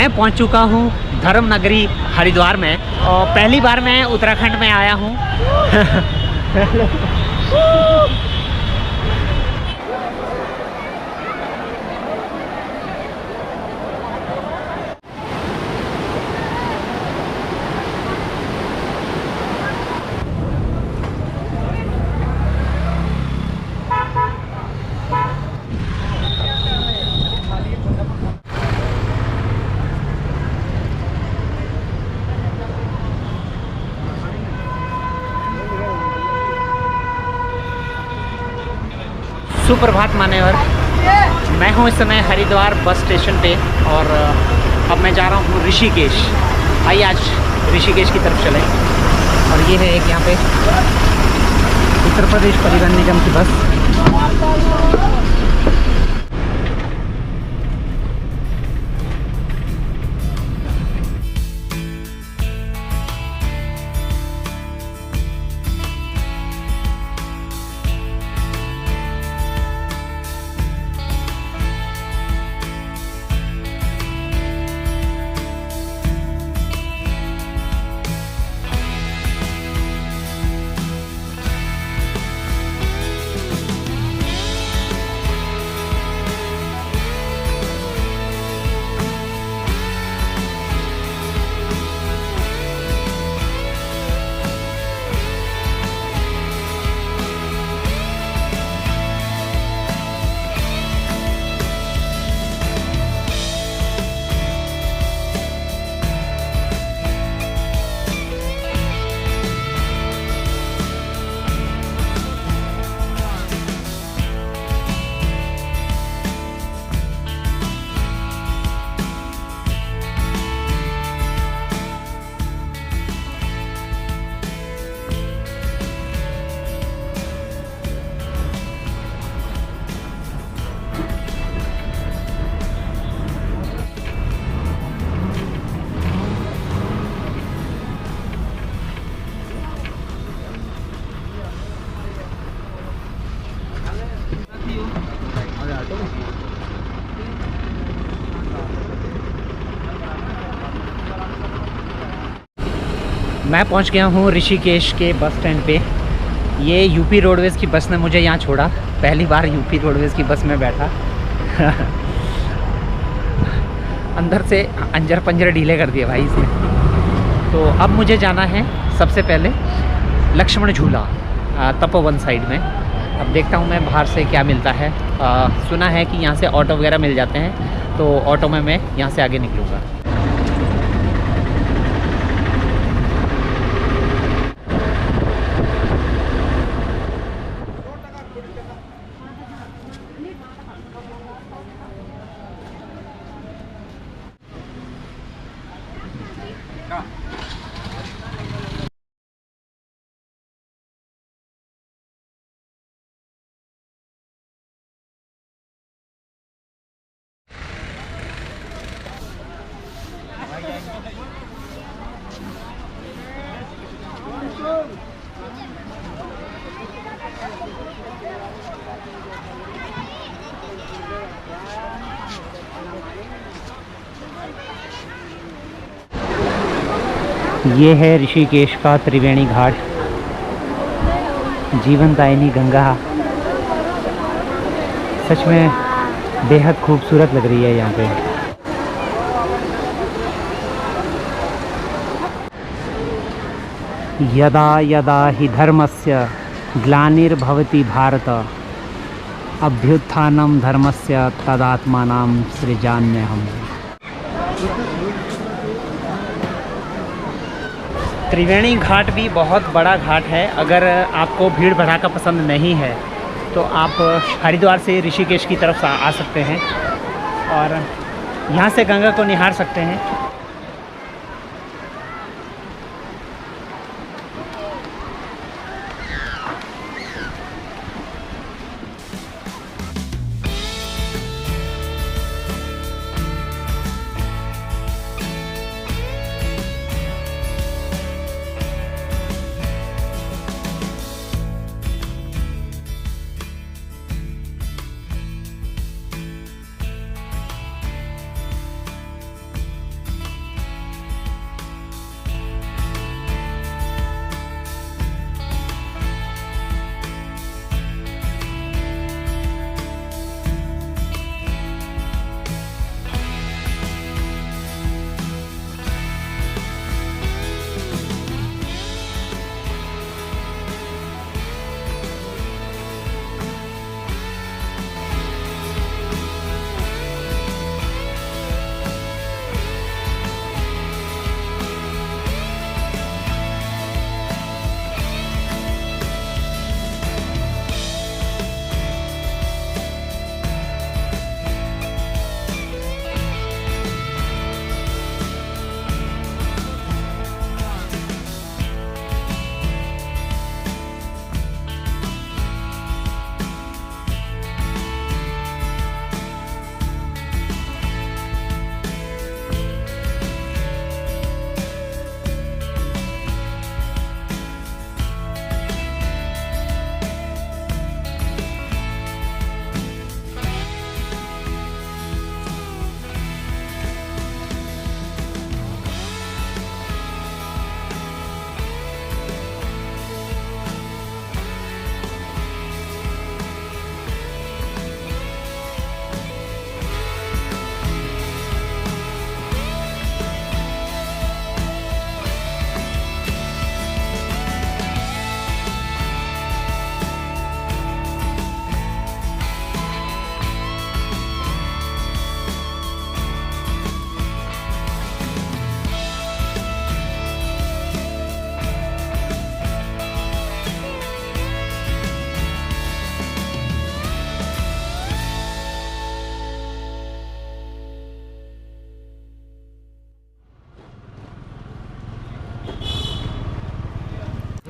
मैं पहुंच चुका हूं धर्म नगरी हरिद्वार में और पहली बार मैं उत्तराखंड में आया हूं। सुप्रभात मान्यवर, मैं हूं इस समय हरिद्वार बस स्टेशन पे और अब मैं जा रहा हूं ऋषिकेश। आइए आज ऋषिकेश की तरफ चलें। और ये है एक यहाँ पे उत्तर प्रदेश परिवहन निगम की बस। मैं पहुंच गया हूं ऋषिकेश के बस स्टैंड पे। ये यूपी रोडवेज़ की बस ने मुझे यहाँ छोड़ा। पहली बार यूपी रोडवेज़ की बस में बैठा। अंदर से अंजर पंजर ढीले कर दिए भाई इसने। तो अब मुझे जाना है सबसे पहले लक्ष्मण झूला, तपोवन साइड में। अब देखता हूँ मैं बाहर से क्या मिलता है। सुना है कि यहाँ से ऑटो वगैरह मिल जाते हैं, तो ऑटो में मैं यहाँ से आगे निकलूँगा। ये है ऋषिकेश का त्रिवेणी घाट, जीवनदायिनी गंगा। सच में बेहद खूबसूरत लग रही है यहाँ पे। यदा यदा हि धर्मस्य ग्लानिर्भवति भारत अभ्युत्थानं धर्मस्य तदात्मानं सृजाम्यहम्। त्रिवेणी घाट भी बहुत बड़ा घाट है। अगर आपको भीड़ भड़ाका पसंद नहीं है तो आप हरिद्वार से ऋषिकेश की तरफ आ सकते हैं और यहाँ से गंगा को निहार सकते हैं।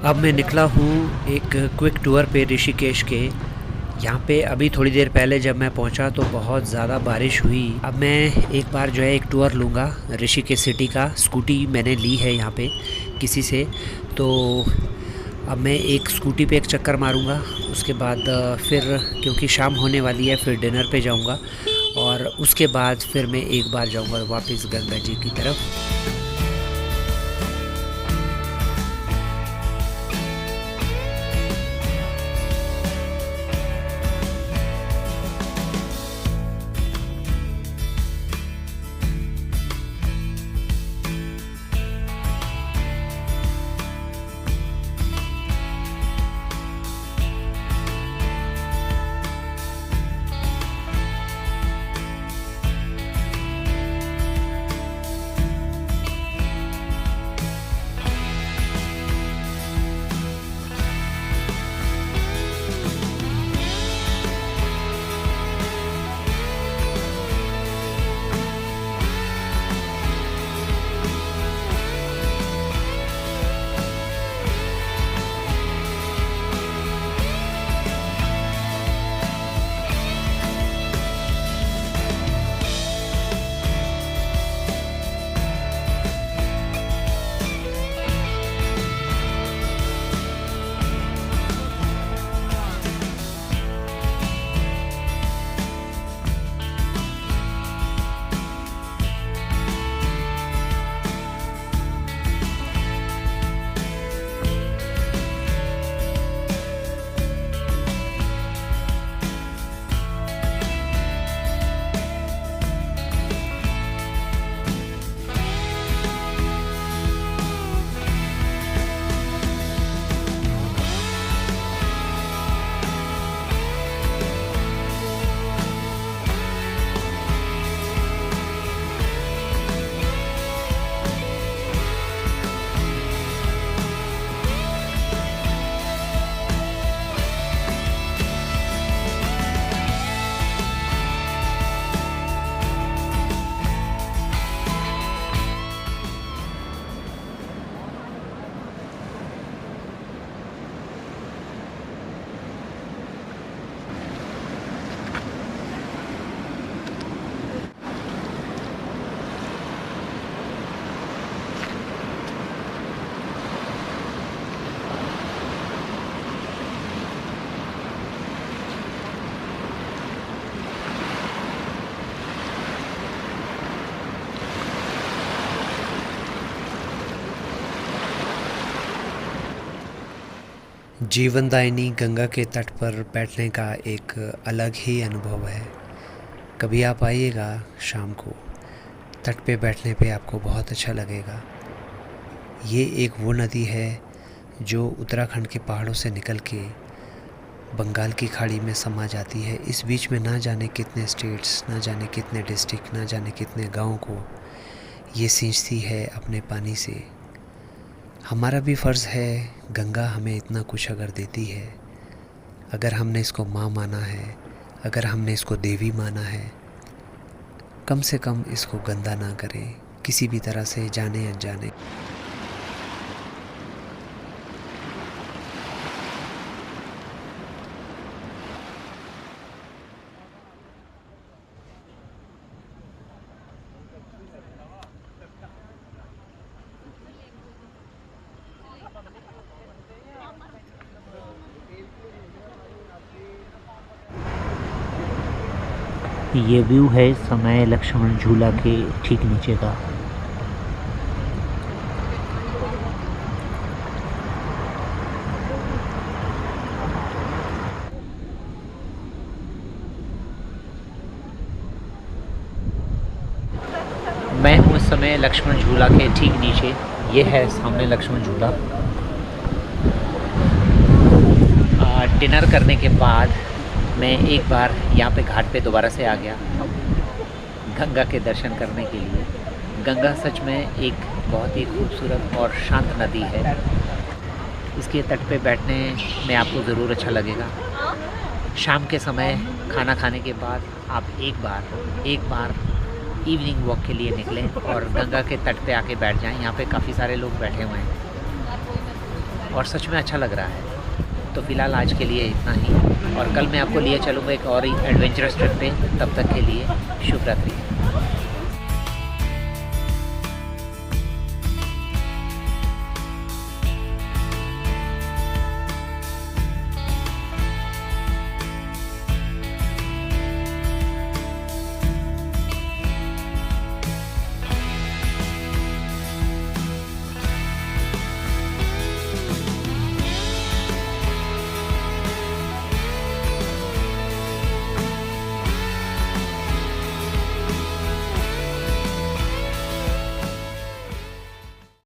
अब मैं निकला हूँ एक क्विक टूर पे ऋषिकेश के। यहाँ पे अभी थोड़ी देर पहले जब मैं पहुँचा तो बहुत ज़्यादा बारिश हुई। अब मैं एक बार जो है एक टूर लूँगा ऋषिकेश सिटी का। स्कूटी मैंने ली है यहाँ पे किसी से, तो अब मैं एक स्कूटी पे एक चक्कर मारूँगा। उसके बाद फिर क्योंकि शाम होने वाली है फिर डिनर पे जाऊँगा और उसके बाद फिर मैं एक बार जाऊँगा वापस गंगा जी की तरफ। जीवनदायिनी गंगा के तट पर बैठने का एक अलग ही अनुभव है। कभी आप आइएगा शाम को, तट पे बैठने पे आपको बहुत अच्छा लगेगा। ये एक वो नदी है जो उत्तराखंड के पहाड़ों से निकल के बंगाल की खाड़ी में समा जाती है। इस बीच में ना जाने कितने स्टेट्स, ना जाने कितने डिस्ट्रिक्ट, ना जाने कितने गाँव को ये सींचती है अपने पानी से। हमारा भी फ़र्ज़ है, गंगा हमें इतना कुछ अगर देती है, अगर हमने इसको माँ माना है, अगर हमने इसको देवी माना है, कम से कम इसको गंदा ना करें किसी भी तरह से, जाने अनजाने। ये व्यू है समय लक्ष्मण झूला के ठीक नीचे का। मैं हूँ इस समय लक्ष्मण झूला के ठीक नीचे। ये है सामने लक्ष्मण झूला। डिनर करने के बाद मैं एक बार यहाँ पे घाट पे दोबारा से आ गया गंगा के दर्शन करने के लिए। गंगा सच में एक बहुत ही खूबसूरत और शांत नदी है। इसके तट पे बैठने में आपको ज़रूर अच्छा लगेगा। शाम के समय खाना खाने के बाद आप एक बार इवनिंग वॉक के लिए निकलें और गंगा के तट पे आके बैठ जाएं। यहाँ पे काफ़ी सारे लोग बैठे हुए हैं। और सच में अच्छा लग रहा है। तो फ़िलहाल आज के लिए इतना ही, और कल मैं आपको लिए चलूँगा एक और एडवेंचरस ट्रिप पे। तब तक के लिए शुभ रात्रि।